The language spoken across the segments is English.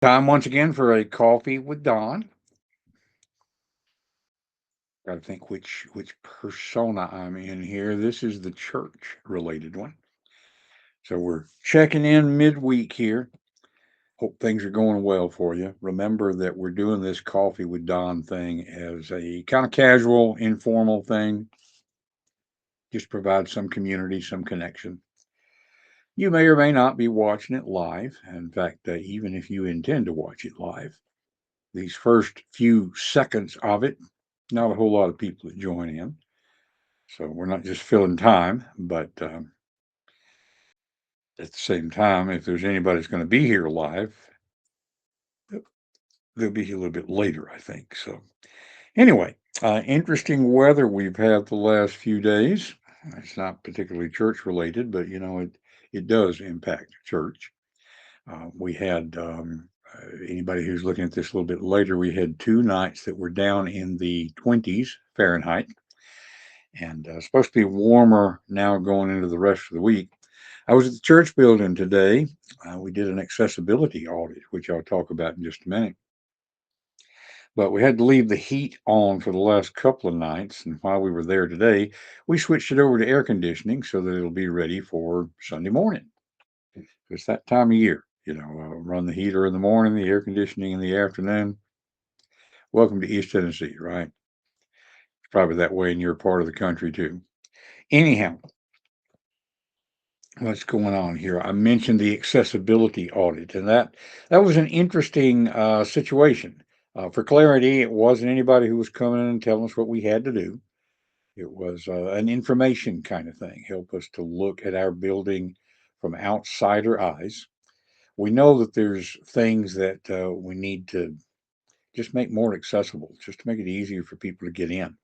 Time once again for a coffee with Don. Got to think which persona I'm in here. This is the church related one. So we're checking in midweek here. Hope things are going well for you. Remember that we're doing this coffee with Don thing as a kind of casual, informal thing. Just provide some community, some connection. You may or may not be watching it live. In fact, even if you intend to watch it live, these first few seconds of it, not a whole lot of people that join in. So we're not just filling time, but at the same time, if there's anybody that's going to be here live, they'll be here a little bit later, I think. So anyway, interesting weather we've had the last few days. It's not particularly church related, but it does impact church. We had anybody who's looking at this a little bit later. We had 2 nights that were down in the 20s Fahrenheit, and supposed to be warmer now going into the rest of the week. I was at the church building today. We did an accessibility audit, which I'll talk about in just a minute. But we had to leave the heat on for the last couple of nights. And while we were there today, we switched it over to air conditioning so that it'll be ready for Sunday morning. It's that time of year, run the heater in the morning, the air conditioning in the afternoon. Welcome to East Tennessee, right? It's probably that way in your part of the country too. Anyhow, what's going on here? I mentioned the accessibility audit, and that was an interesting situation. For clarity, it wasn't anybody who was coming in and telling us what we had to do. It was an information kind of thing, help us to look at our building from outsider eyes. We know that there's things that we need to just make more accessible, just to make it easier for people to get in.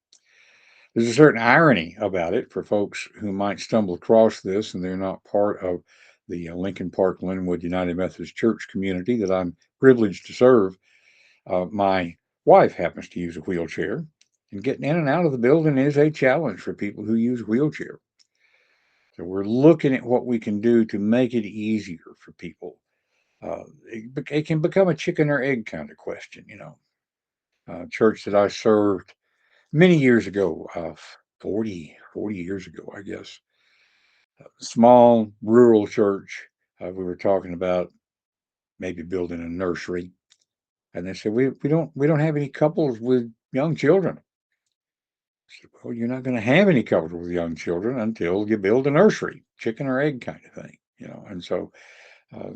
There's a certain irony about it for folks who might stumble across this and they're not part of the Lincoln Park Linwood United Methodist Church community that I'm privileged to serve. My wife happens to use a wheelchair, and getting in and out of the building is a challenge for people who use wheelchair. So we're looking at what we can do to make it easier for people. It can become a chicken or egg kind of question. Church that I served many years ago, 40 years ago, I guess. Small rural church. We were talking about maybe building a nursery, and they said we don't have any couples with young children. I said, well, you're not going to have any couples with young children until you build a nursery, chicken or egg kind of thing. And so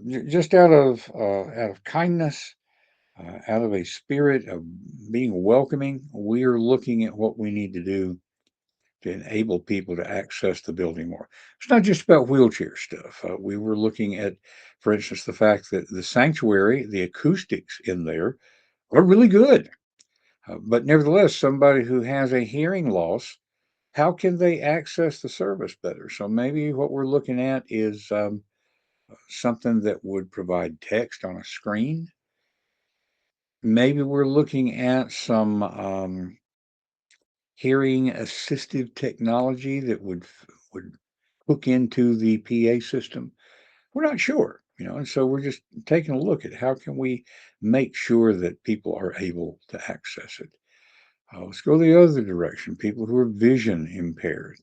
just out of kindness, out of a spirit of being welcoming, we are looking at what we need to do to enable people to access the building more. It's not just about wheelchair stuff. We were looking at, for instance, the fact that the sanctuary, the acoustics in there are really good. But nevertheless, somebody who has a hearing loss, how can they access the service better? So maybe what we're looking at is something that would provide text on a screen. Maybe we're looking at some hearing assistive technology that would hook into the PA system. We're not sure, and so we're just taking a look at how can we make sure that people are able to access it. Let's go the other direction. People who are vision impaired.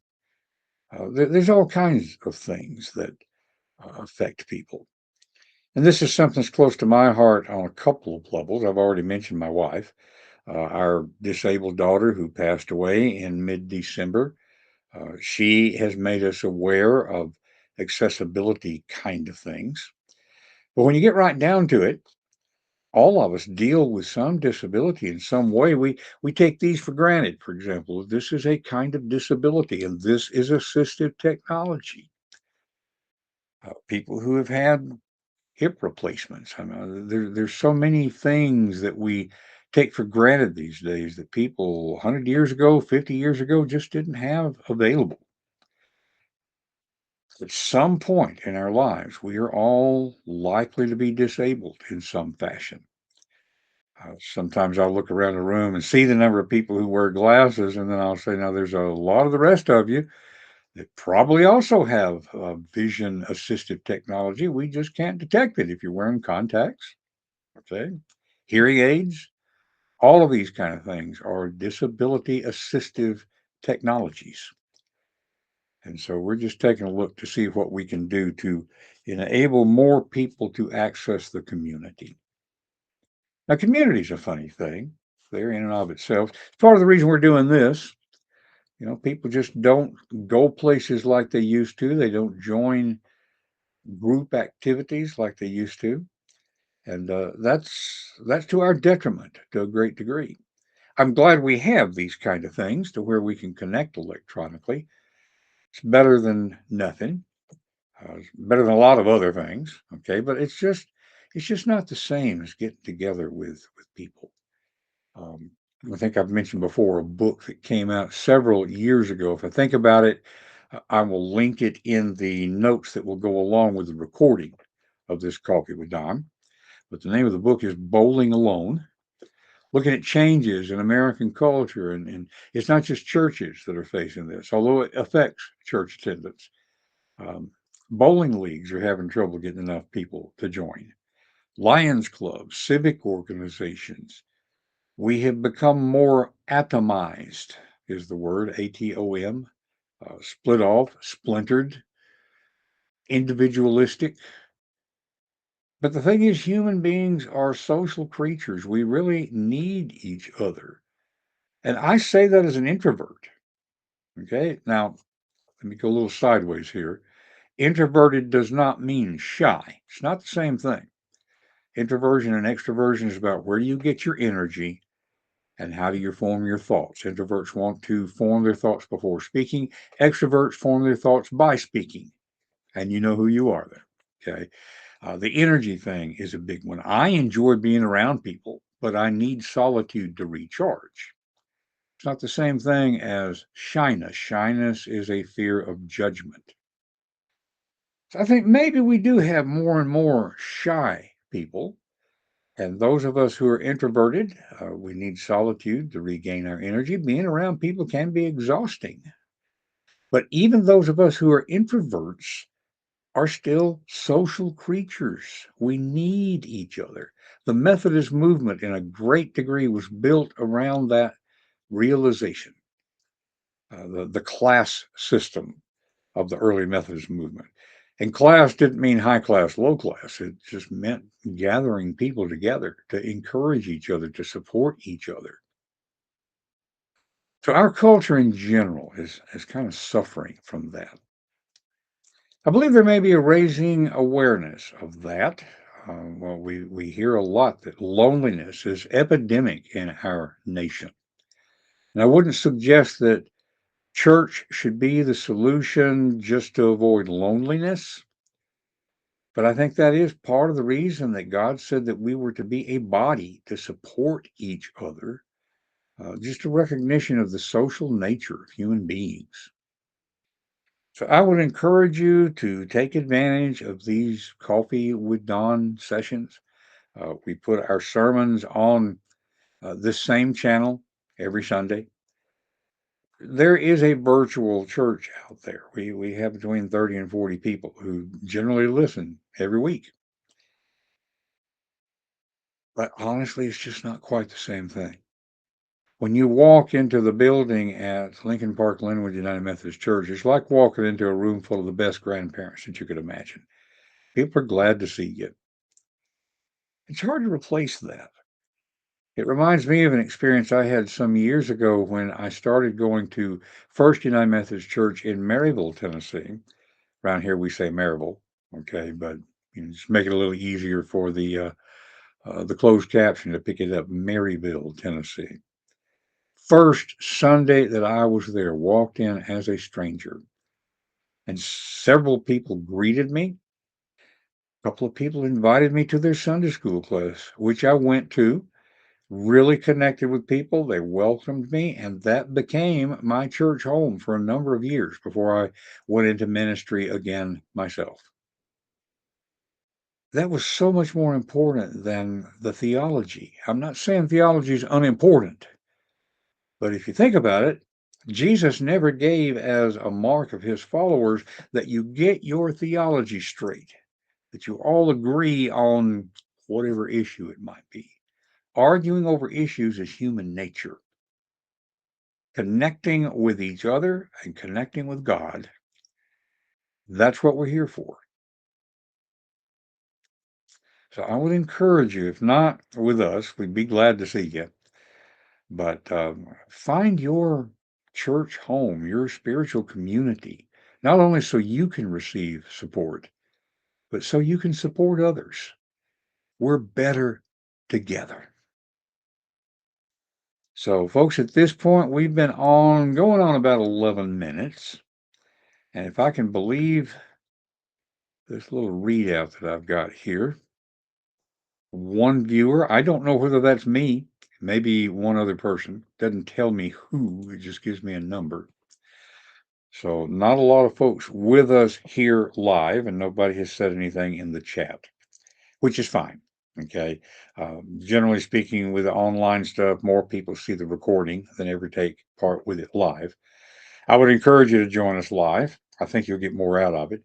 There's all kinds of things that affect people. And this is something that's close to my heart on a couple of levels. I've already mentioned my wife, our disabled daughter who passed away in mid December. She has made us aware of accessibility kind of things. But when you get right down to it, all of us deal with some disability in some way. We take these for granted. For example, this is a kind of disability, and this is assistive technology. People who have had hip replacements. I mean, there's so many things that we take for granted these days that people 100 years ago, 50 years ago just didn't have available. At some point in our lives, we are all likely to be disabled in some fashion. Sometimes I'll look around the room and see the number of people who wear glasses, and then I'll say, now there's a lot of the rest of you that probably also have vision assistive technology. We just can't detect it if you're wearing contacts. Okay. Hearing aids, all of these kind of things are disability assistive technologies. And so we're just taking a look to see what we can do to enable more people to access the community. Now, community is a funny thing there in and of itself. It's part of the reason we're doing this. People just don't go places like they used to. They don't join group activities like they used to, and that's to our detriment to a great degree. I'm glad we have these kind of things to where we can connect electronically. It's better than nothing. It's better than a lot of other things. Okay, but it's just not the same as getting together with people. Um, I think I've mentioned before a book that came out several years ago. If I think about it, I will link it in the notes that will go along with the recording of this Coffee with Don. But the name of the book is Bowling Alone, looking at changes in American culture. And it's not just churches that are facing this, although it affects church attendance. Um, Bowling leagues are having trouble getting enough people to join. Lions clubs, civic organizations, we have become more atomized, is the word, ATOM, split off, splintered, individualistic. But the thing is, human beings are social creatures. We really need each other. And I say that as an introvert. Okay. Now, let me go a little sideways here. Introverted does not mean shy, it's not the same thing. Introversion and extroversion is about where you get your energy and how do you form your thoughts. Introverts want to form their thoughts before speaking, extroverts form their thoughts by speaking. And you know who you are then. Okay. The energy thing is a big one. I enjoy being around people, but I need solitude to recharge. It's not the same thing as shyness. Shyness is a fear of judgment. So I think maybe we do have more and more shy people. And those of us who are introverted, we need solitude to regain our energy. Being around people can be exhausting. But even those of us who are introverts are still social creatures. We need each other. The Methodist movement, in a great degree, was built around that realization, the class system of the early Methodist movement. And class didn't mean high class, low class. It just meant gathering people together to encourage each other, to support each other. So our culture in general is kind of suffering from that. I believe there may be a raising awareness of that. Well, we hear a lot that loneliness is epidemic in our nation. And I wouldn't suggest that church should be the solution just to avoid loneliness. But I think that is part of the reason that God said that we were to be a body to support each other, just a recognition of the social nature of human beings. So I would encourage you to take advantage of these Coffee with Don sessions. We put our sermons on this same channel every Sunday. There is a virtual church out there. We have between 30 and 40 people who generally listen every week. But honestly, it's just not quite the same thing. When you walk into the building at Lincoln Park Linwood United Methodist Church, it's like walking into a room full of the best grandparents that you could imagine. People are glad to see you. It's hard to replace that. It reminds me of an experience I had some years ago when I started going to First United Methodist Church in Maryville, Tennessee. Around here we say Maryville, okay, but just make it a little easier for the closed caption to pick it up. Maryville, Tennessee. First Sunday that I was there, walked in as a stranger, and several people greeted me. A couple of people invited me to their Sunday school class, which I went to, really connected with people. They welcomed me, and that became my church home for a number of years before I went into ministry again myself. That was so much more important than the theology. I'm not saying theology is unimportant. But if you think about it, Jesus never gave as a mark of his followers that you get your theology straight, that you all agree on whatever issue it might be. Arguing over issues is human nature. Connecting with each other and connecting with God, that's what we're here for. So I would encourage you, if not with us, we'd be glad to see you. But find your church home, your spiritual community, not only so you can receive support, but so you can support others. We're better together. So, folks, at this point, we've been going on about 11 minutes. And if I can believe this little readout that I've got here, one viewer, I don't know whether that's me, maybe one other person, doesn't tell me who, it just gives me a number. So, not a lot of folks with us here live, and nobody has said anything in the chat, which is fine. Okay. Generally speaking, with the online stuff, more people see the recording than ever take part with it live. I would encourage you to join us live. I think you'll get more out of it,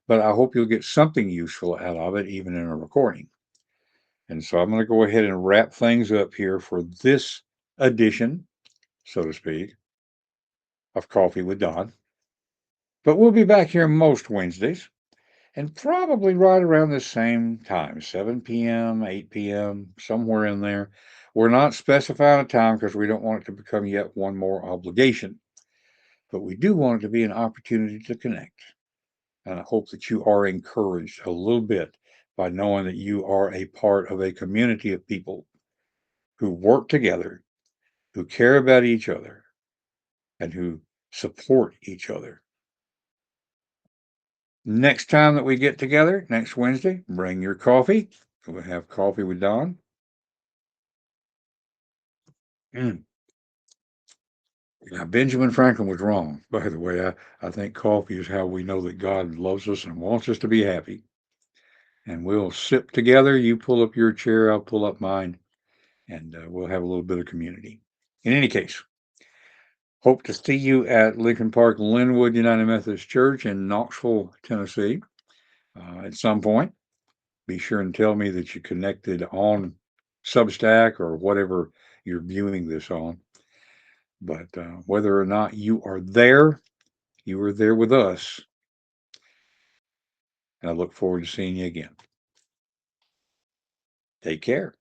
but I hope you'll get something useful out of it, even in a recording. And so I'm going to go ahead and wrap things up here for this edition, so to speak, of Coffee with Donn. But we'll be back here most Wednesdays and probably right around the same time, 7 p.m., 8 p.m., somewhere in there. We're not specifying a time because we don't want it to become yet one more obligation, but we do want it to be an opportunity to connect. And I hope that you are encouraged a little bit by knowing that you are a part of a community of people who work together, who care about each other, and who support each other. Next time that we get together, next Wednesday, bring your coffee. We'll have Coffee with Donn. Mm. Now, Benjamin Franklin was wrong, by the way. I think coffee is how we know that God loves us and wants us to be happy. And we'll sip together. You pull up your chair, I'll pull up mine, and we'll have a little bit of community. In any case, hope to see you at Lincoln Park Linwood United Methodist Church in Knoxville, Tennessee at some point. Be sure and tell me that you connected on Substack or whatever you're viewing this on. But whether or not you are there with us. And I look forward to seeing you again. Take care.